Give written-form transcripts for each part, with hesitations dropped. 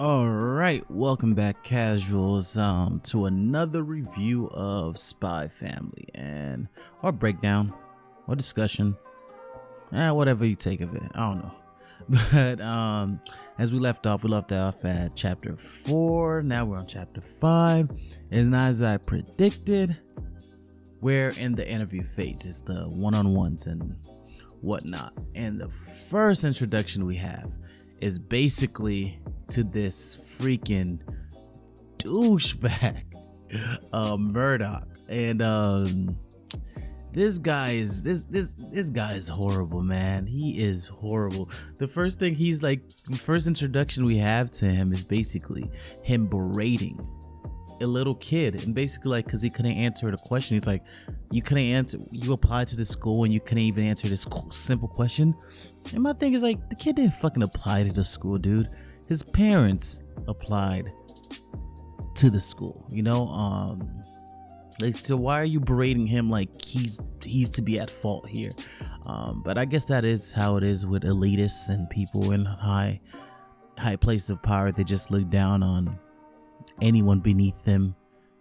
All right, welcome back, casuals, to another review of Spy Family and or breakdown or discussion, whatever you take of it. I don't know, but as we left off at chapter 4. Now we're on chapter 5. It's not as I predicted. We're in the interview phase. It's the one-on-ones and whatnot. And the first introduction we have is basically to this freaking douchebag, Murdoch, and this guy is horrible, man. He is horrible. The first introduction we have to him is basically him berating a little kid, and basically like because he couldn't answer the question. He's like, you applied to the school and you couldn't even answer this simple question. And my thing is like, the kid didn't fucking apply to the school, dude. His parents applied to the school, so why are you berating him like he's to be at fault here? But I guess that is how it is with elitists and people in high places of power. They just look down on anyone beneath them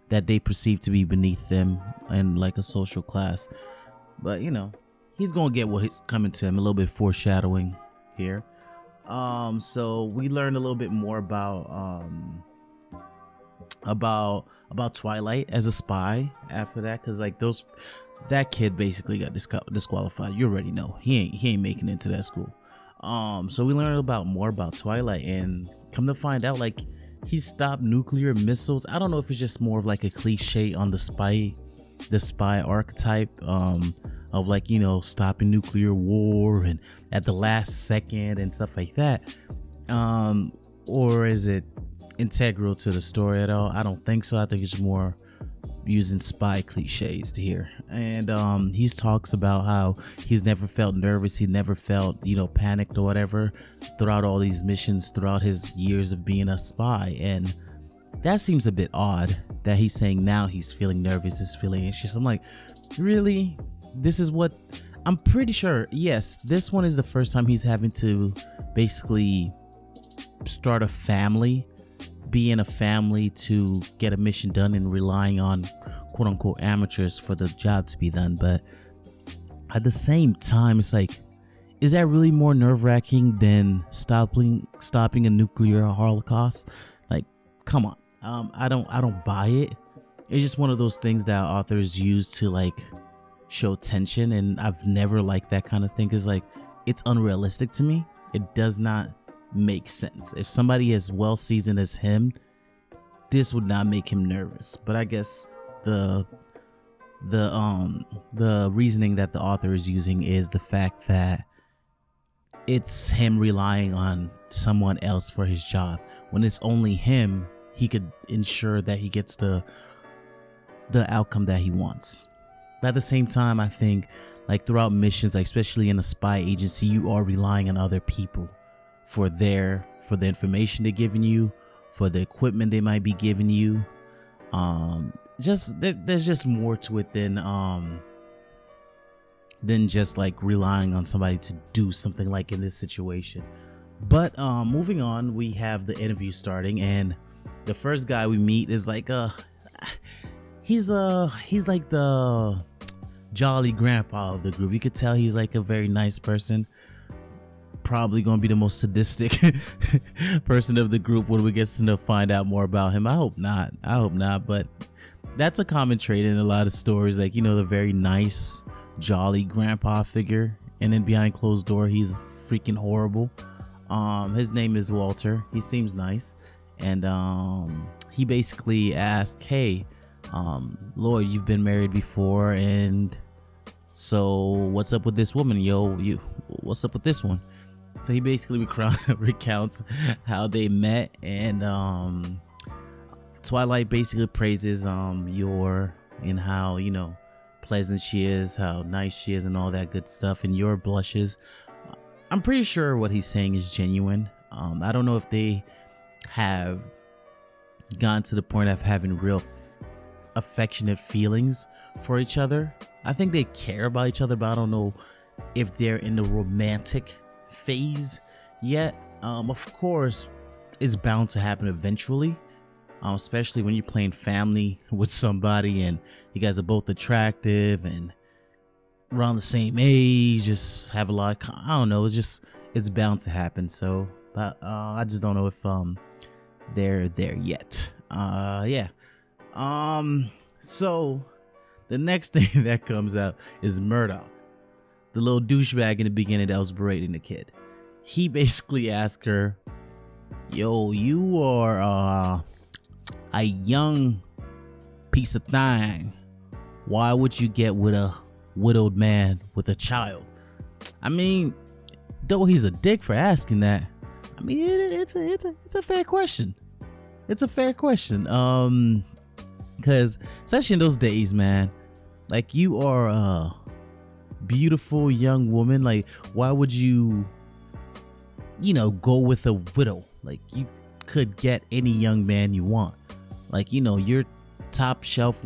that they perceive to be beneath them and like a social class. But he's gonna get what is coming to him. A little bit foreshadowing here. So we learned a little bit more about Twilight as a spy after that, because like that kid basically got disqualified. You already know he ain't making it to that school. So we learned more about Twilight, and come to find out, like, he stopped nuclear missiles. I don't know if it's just more of like a cliche on the spy archetype, of like, stopping nuclear war and at the last second and stuff like that, or is it integral to the story at all? I don't think so. I think it's more using spy cliches here. And he talks about how he's never felt nervous, he never felt panicked or whatever throughout all these missions, throughout his years of being a spy. And that seems a bit odd that he's saying now he's feeling nervous, he's feeling anxious. I'm like, really? This is what I'm pretty sure. Yes, this one is the first time he's having to basically start a family, be in a family to get a mission done, and relying on quote unquote amateurs for the job to be done. But at the same time, it's like, is that really more nerve-wracking than stopping a nuclear holocaust? Like, come on. I don't buy it. It's just one of those things that authors use to like show tension, and I've never liked that kind of thing, because like, it's unrealistic to me. It does not make sense. If somebody as well seasoned as him, this would not make him nervous. But I guess the reasoning that the author is using is the fact that it's him relying on someone else for his job. When it's only him, he could ensure that he gets the outcome that he wants. But at the same time, I think like throughout missions, like especially in a spy agency, you are relying on other people for the information they're giving you, for the equipment they might be giving you. There's just more to it than just like relying on somebody to do something like in this situation. But moving on, we have the interview starting, and the first guy we meet is like he's like the jolly grandpa of the group. You could tell he's like a very nice person, probably gonna be the most sadistic person of the group when we get to find out more about him. I hope not, but that's a common trait in a lot of stories, like the very nice jolly grandpa figure, and then behind closed door he's freaking horrible. His name is Walter. He seems nice, and he basically asked, hey, Lloyd, you've been married before, and so what's up with this woman? What's up with this one? So he basically recounts how they met, and Twilight basically praises Yor and how pleasant she is, how nice she is, and all that good stuff, and Yor blushes. I'm pretty sure what he's saying is genuine. I don't know if they have gone to the point of having real affectionate feelings for each other. I think they care about each other, but I don't know if they're in the romantic phase yet. Of course, is bound to happen eventually, especially when you're playing family with somebody and you guys are both attractive and around the same age, just have a lot of, I don't know, it's bound to happen. So but I just don't know if they're there yet. Yeah. So the next thing that comes out is Murdoch, the little douchebag in the beginning that was berating the kid. He basically asked her, yo, you are a young piece of thing. Why would you get with a widowed man with a child? I mean, though he's a dick for asking that, I mean, it's a fair question. It's a fair question. Because especially in those days, man, like, you are a beautiful young woman. Like, why would you, go with a widow? Like, you could get any young man you want. Like, you're top shelf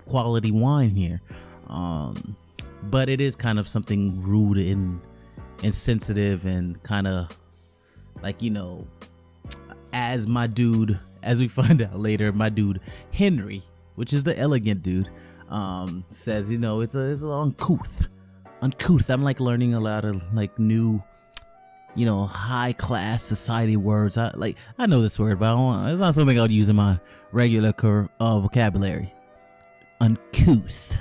quality wine here. But it is kind of something rude and insensitive and kind of like, as we find out later, my dude Henry, which is the elegant dude, says, it's a little uncouth. I'm like learning a lot of like new, high class society words. I know this word, but it's not something I would use in my regular vocabulary. Uncouth.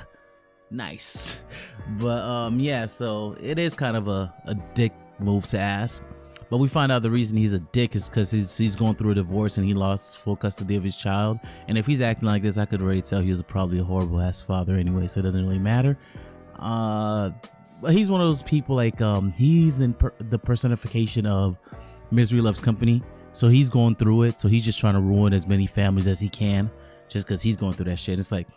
Nice. But yeah, so it is kind of a dick move to ask. But we find out the reason he's a dick is because he's going through a divorce and he lost full custody of his child. And if he's acting like this, I could already tell he was probably a horrible ass father anyway, so it doesn't really matter. But he's one of those people, like, he's in the personification of Misery Loves Company. So he's going through it. So he's just trying to ruin as many families as he can just because he's going through that shit. It's like,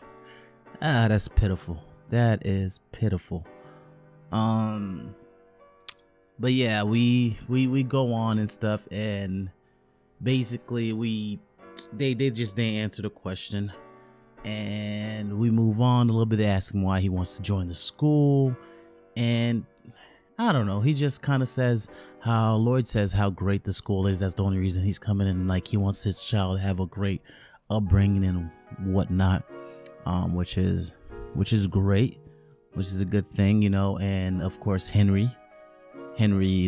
that's pitiful. That is pitiful. But yeah, we go on and stuff, and basically they just didn't answer the question, and we move on a little bit. They ask him why he wants to join the school, and I don't know, he just kind of says how Lloyd says how great the school is. That's the only reason he's coming in, like he wants his child to have a great upbringing and whatnot, which is great, which is a good thing, and of course Henry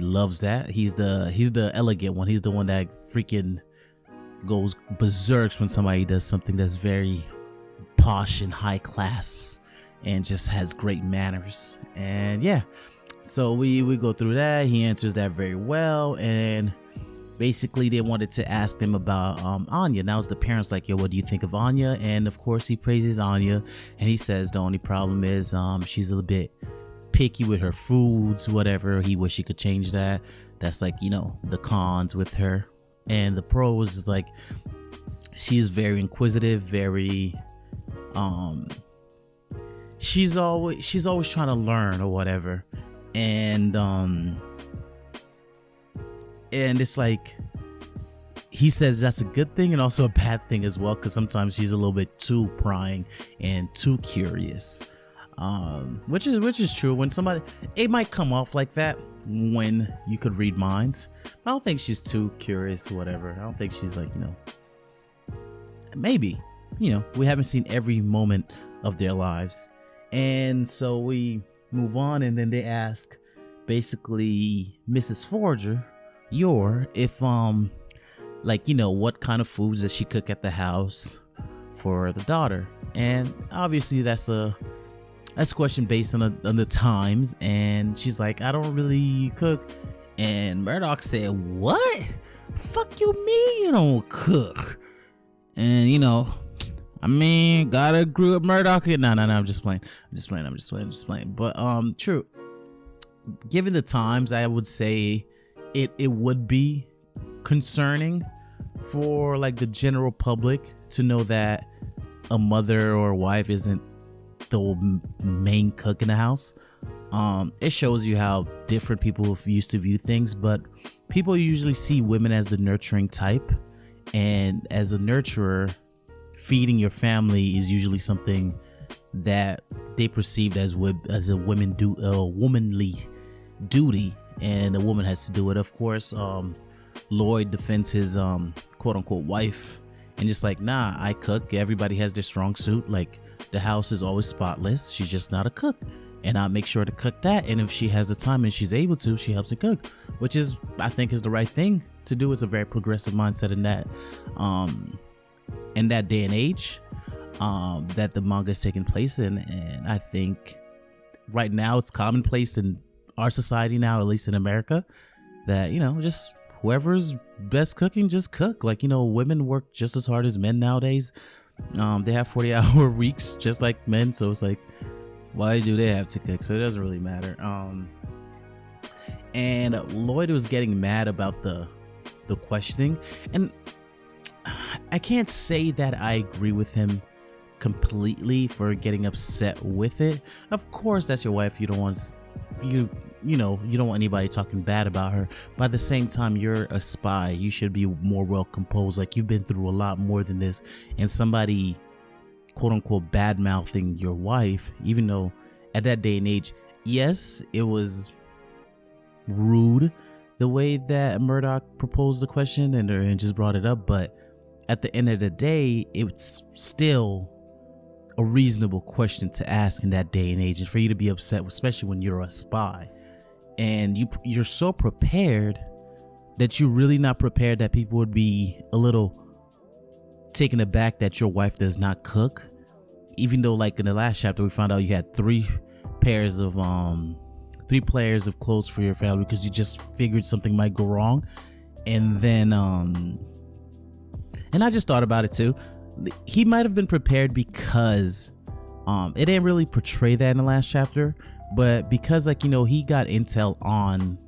loves that. He's the elegant one. He's the one that freaking goes berserk when somebody does something that's very posh and high class and just has great manners. And yeah, so we go through that. He answers that very well, and basically they wanted to ask them about Anya. Now it's the parents like, yo, what do you think of Anya? And of course he praises Anya, and he says the only problem is she's a little bit picky with her foods, whatever. He wish he could change that. That's like, the cons with her. And the pros is like, she's very inquisitive, very she's always trying to learn or whatever. And it's like, he says that's a good thing and also a bad thing as well, because sometimes she's a little bit too prying and too curious. Which is true. When somebody, it might come off like that when you could read minds. I don't think she's too curious or whatever. I don't think she's like, maybe, we haven't seen every moment of their lives. And so we move on, and then they ask basically Mrs. Forger, if what kind of foods does she cook at the house for the daughter? And obviously that's a question based on the times, and she's like, I don't really cook. And Murdoch said, what? Fuck you mean you don't cook? And gotta agree with Murdoch. No, I'm just playing. But true, given the times, I would say it would be concerning for like the general public to know that a mother or a wife isn't the main cook in the house. It shows you how different people used to view things, but people usually see women as the nurturing type, and as a nurturer, feeding your family is usually something that they perceived as a womanly duty, and a woman has to do it. Of course, Lloyd defends his quote unquote wife and just like, nah, I cook. Everybody has their strong suit. Like, the house is always spotless. She's just not a cook. And I make sure to cook that. And if she has the time and she's able to, she helps to cook, which is, I think, is the right thing to do. It's a very progressive mindset in that day and age that the manga is taking place in. And I think right now it's commonplace in our society now, at least in America, that, you know, just whoever's best cooking, just cook. Like, you know, women work just as hard as men nowadays. They have 40-hour weeks just like men. So it's like, why do they have to cook? So it doesn't really matter. And Lloyd was getting mad about the questioning, and I can't say that I agree with him completely for getting upset with it. Of course, that's your wife. You don't want you don't want anybody talking bad about her. But at the same time, you're a spy. You should be more well composed. Like, you've been through a lot more than this, and somebody quote unquote bad mouthing your wife, even though at that day and age, yes, it was rude the way that Murdoch proposed the question and just brought it up, but at the end of the day, it's still a reasonable question to ask in that day and age, and for you to be upset, especially when you're a spy and you're so prepared that you're really not prepared, that people would be a little taken aback that your wife does not cook, even though, like, in the last chapter we found out you had three pairs of clothes for your family because you just figured something might go wrong. And then and I just thought about it too, he might have been prepared because it didn't really portray that in the last chapter, but because, like, you know, he got intel on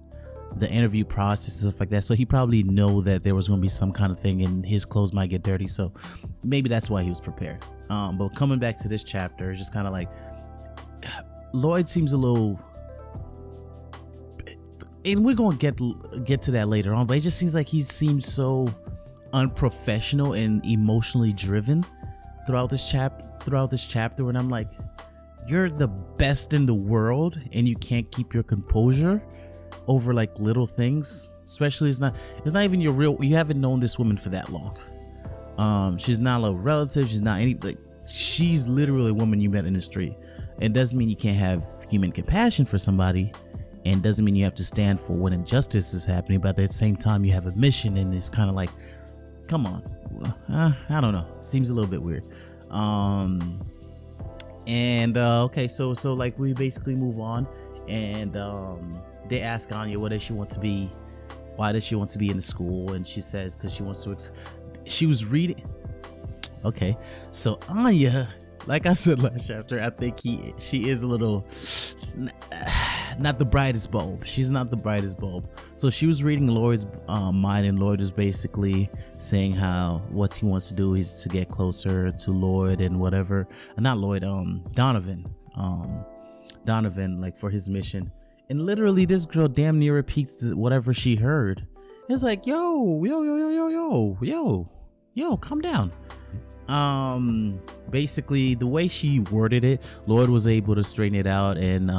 the interview process and stuff like that, so he probably know that there was going to be some kind of thing and his clothes might get dirty, so maybe that's why he was prepared. But coming back to this chapter, it's just kind of like Lloyd seems a little, and we're going to get to that later on, but it just seems like he seems so unprofessional and emotionally driven throughout this chapter when I'm like, you're the best in the world and you can't keep your composure over like little things. Especially it's not even your real, you haven't known this woman for that long. She's not a relative, she's not any, like, she's literally a woman you met in the street. It doesn't mean you can't have human compassion for somebody, and doesn't mean you have to stand for when injustice is happening, but at the same time you have a mission, and it's kind of like, come on, I don't know, seems a little bit weird. Okay, so like we basically move on, and they ask Anya what does she want to be, why does she want to be in the school, and she says because she wants to she was reading. Okay, so Anya, like I said last chapter, I think she is a little not the brightest bulb. She's not the brightest bulb. So she was reading Lloyd's mind, and Lloyd was basically saying how what he wants to do is to get closer to Lloyd and whatever. Not Lloyd, Donovan, like for his mission. And literally, this girl damn near repeats whatever she heard. It's like, yo, calm down. Basically, the way she worded it, Lloyd was able to straighten it out, and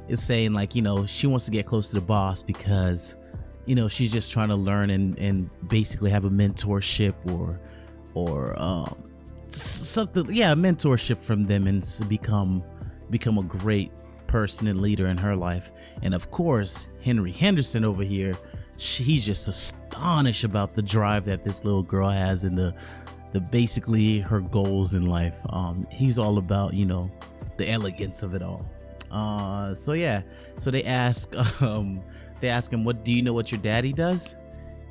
is saying like, you know, she wants to get close to the boss because, you know, she's just trying to learn and basically have a mentorship or something, mentorship from them, and to become a great person and leader in her life. And of course, Henry Henderson over here, he's just astonished about the drive that this little girl has and the basically her goals in life. He's all about, you know, the elegance of it all. So they ask him, what do you know what your daddy does?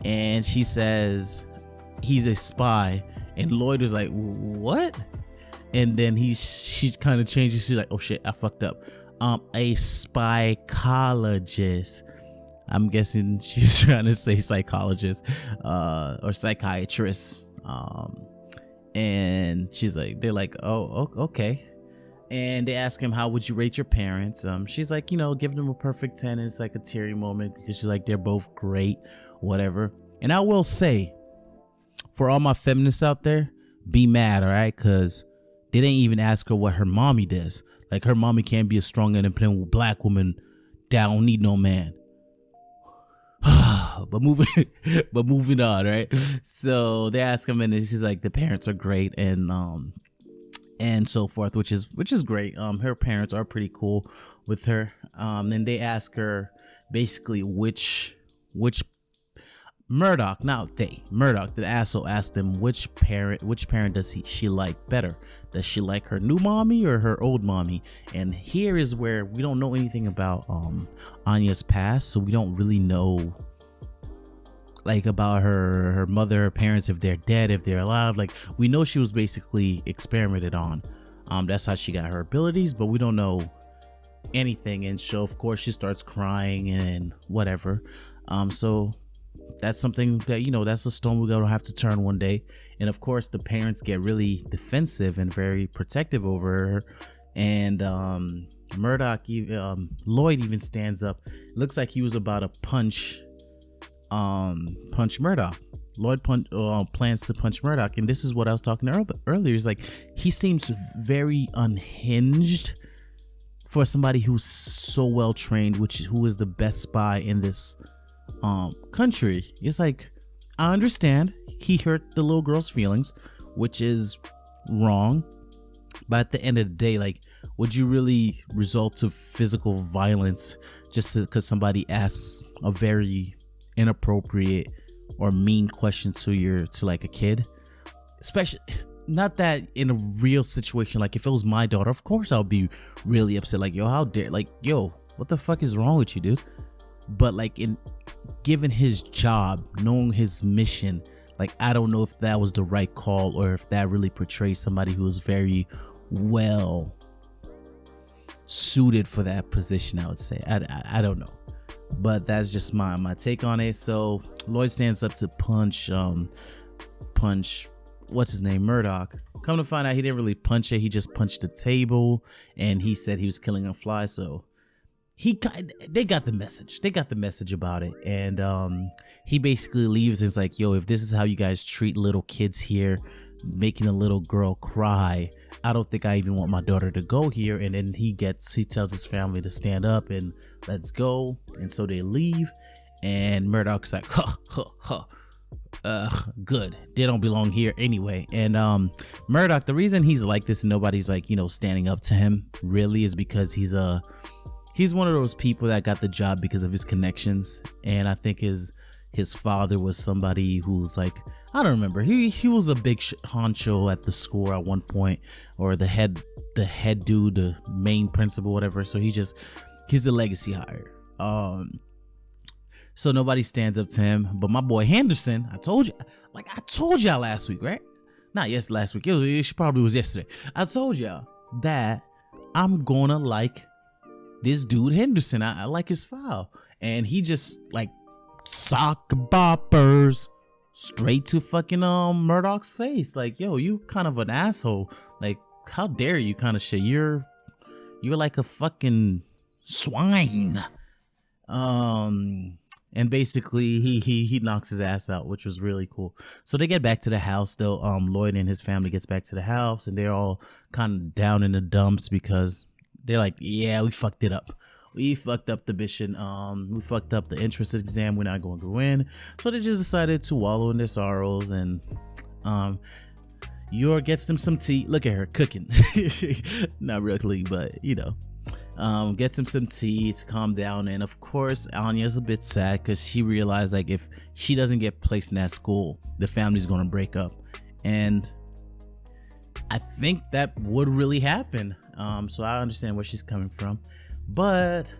And she says he's a spy, and Lloyd is like, what? And then she kind of changes. She's like, oh shit, I fucked up. A psychologist. I'm guessing she's trying to say psychologist or psychiatrist. And she's like, they're like, oh, okay. And they ask him, how would you rate your parents? She's like, you know, give them a perfect 10. And it's like a teary moment because she's like, they're both great, whatever. And I will say, for all my feminists out there, be mad, all right? Because they didn't even ask her what her mommy does. Like, her mommy can't be a strong, independent black woman that don't need no man. but moving but moving on, right? So they ask him, and he's like, the parents are great, and so forth, which is great. Her parents are pretty cool with her. And they ask her basically which Murdoch, Murdoch, the asshole, asked them which parent does she like better? Does she like her new mommy or her old mommy? And here is where we don't know anything about Anya's past, so we don't really know like about her mother, her parents, if they're dead, if they're alive. Like, we know she was basically experimented on. That's how she got her abilities, but we don't know anything. And so of course she starts crying and whatever. So that's something that, that's a stone we're gonna have to turn one day. And of course the parents get really defensive and very protective over her. And Lloyd even stands up. It looks like he was about to punch Murdoch. Lloyd plans to punch Murdoch, and this is what I was talking earlier. Is like, he seems very unhinged for somebody who's so well trained, who is the best spy in this country. It's like, I understand he hurt the little girl's feelings, which is wrong, but at the end of the day, like, would you really resort to physical violence just because somebody asks a very inappropriate or mean question to like a kid? Especially, not that in a real situation, like if it was my daughter, of course I'll be really upset, like, yo, how dare, like, yo, what the fuck is wrong with you, dude? But like, given his job, knowing his mission, like, I don't know if that was the right call, or if that really portrays somebody who is very well suited for that position. I would say, I don't know, but that's just my take on it. So Lloyd stands up to punch what's his name, Murdoch. Come to find out, he didn't really punch it, he just punched the table, and he said he was killing a fly. So they got the message about it. And he basically leaves and is like, yo, if this is how you guys treat little kids here, making a little girl cry, I don't think I even want my daughter to go here. And then he tells his family to stand up and let's go. And so they leave, and Murdoch's like, good, they don't belong here anyway. And Murdoch, the reason he's like this and nobody's like, standing up to him really, is because he's one of those people that got the job because of his connections. And I think his father was somebody who's like, I don't remember, he was a big honcho at the school at one point, or the head dude, the main principal, whatever. So he's the legacy hire. So nobody stands up to him, but my boy Henderson, I told y'all last week, right? Not last week, it probably was yesterday. I told y'all that I'm gonna like this dude Henderson. I like his file, and he just like sock boppers straight to fucking Murdoch's face. Like, yo, you kind of an asshole. Like, how dare you, kind of shit. You're like a fucking swine. And basically he knocks his ass out, which was really cool. So they get back to the house though. Lloyd and his family gets back to the house, and they're all kind of down in the dumps because they're like, yeah, we fucked it up. We fucked up the mission. We fucked up the entrance exam. We're not going to go in. So they just decided to wallow in their sorrows. And Yor gets them some tea. Look at her cooking. Not really, but gets him some tea to calm down. And of course, Anya's a bit sad because she realized, like, if she doesn't get placed in that school, the family's going to break up. And I think that would really happen. So I understand where she's coming from. But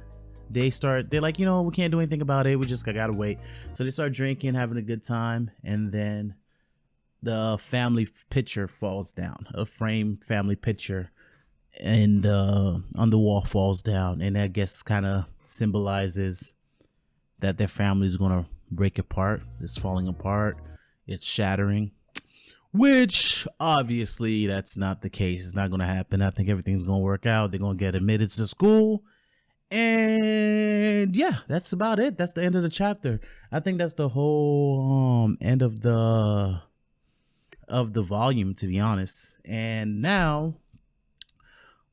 they're like, we can't do anything about it. We just gotta wait. So they start drinking, having a good time. And then the family picture falls down. A framed family picture and on the wall falls down. And I guess kind of symbolizes that their family is going to break apart. It's falling apart. It's shattering. Which obviously that's not the case. It's not going to happen. I think everything's going to work out. They're going to get admitted to school. And yeah, that's about it. That's the end of the chapter. I think that's the whole end of the volume, to be honest. And now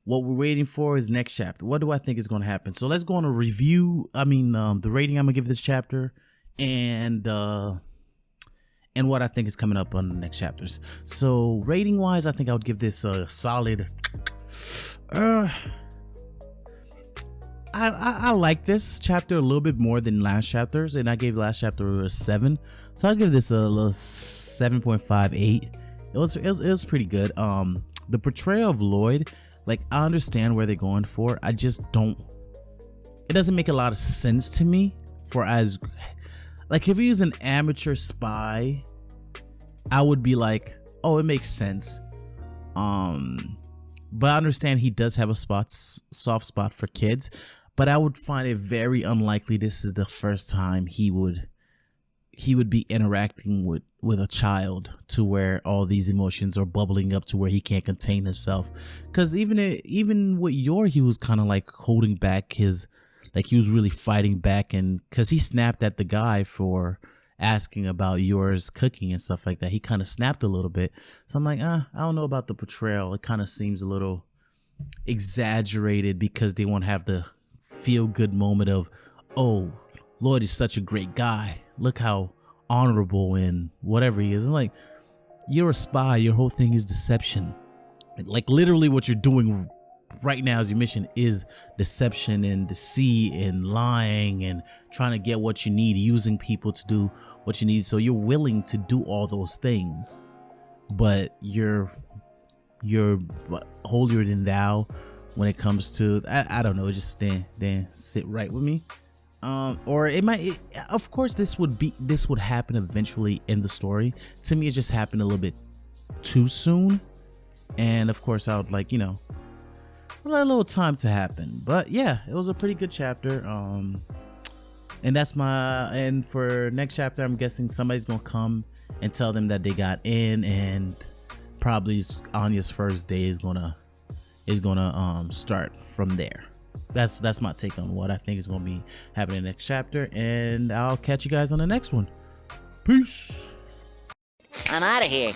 what we're waiting for is next chapter. What do I think is going to happen? So let's go on a review. The rating I'm going to give this chapter and what I think is coming up on the next chapters. So rating wise, I think I would give this a solid. I like this chapter a little bit more than last chapters, and I gave last chapter a 7, so I'll give this a little 7.58. It was pretty good. The portrayal of Lloyd, like, I understand where they're going for. I just don't. It doesn't make a lot of sense to me. For as, like, if he was an amateur spy, I would be like, oh, it makes sense. But I understand he does have a soft spot for kids. But I would find it very unlikely this is the first time he would be interacting with a child to where all these emotions are bubbling up to where he can't contain himself. Because even with Yor, he was kind of like holding back his, like, he was really fighting back, and because he snapped at the guy for asking about Yor's cooking and stuff like that, he kind of snapped a little bit. So I'm like, I don't know about the portrayal. It kind of seems a little exaggerated because they won't have the feel good moment of, oh, Lloyd is such a great guy, look how honorable and whatever he is. It's like, you're a spy, your whole thing is deception. Like, literally what you're doing right now as your mission is deception and deceit and lying and trying to get what you need, using people to do what you need. So you're willing to do all those things, but you're holier than thou when it comes to, I don't know, it just didn't sit right with me. Or it might, of course this would happen eventually in the story. To me, it just happened a little bit too soon, and of course I would like, a little time to happen. But yeah, it was a pretty good chapter. And for next chapter, I'm guessing somebody's gonna come and tell them that they got in, and probably Anya's first day is gonna start from there. That's my take on what I think is gonna be happening in the next chapter, and I'll catch you guys on the next one. Peace. I'm out of here.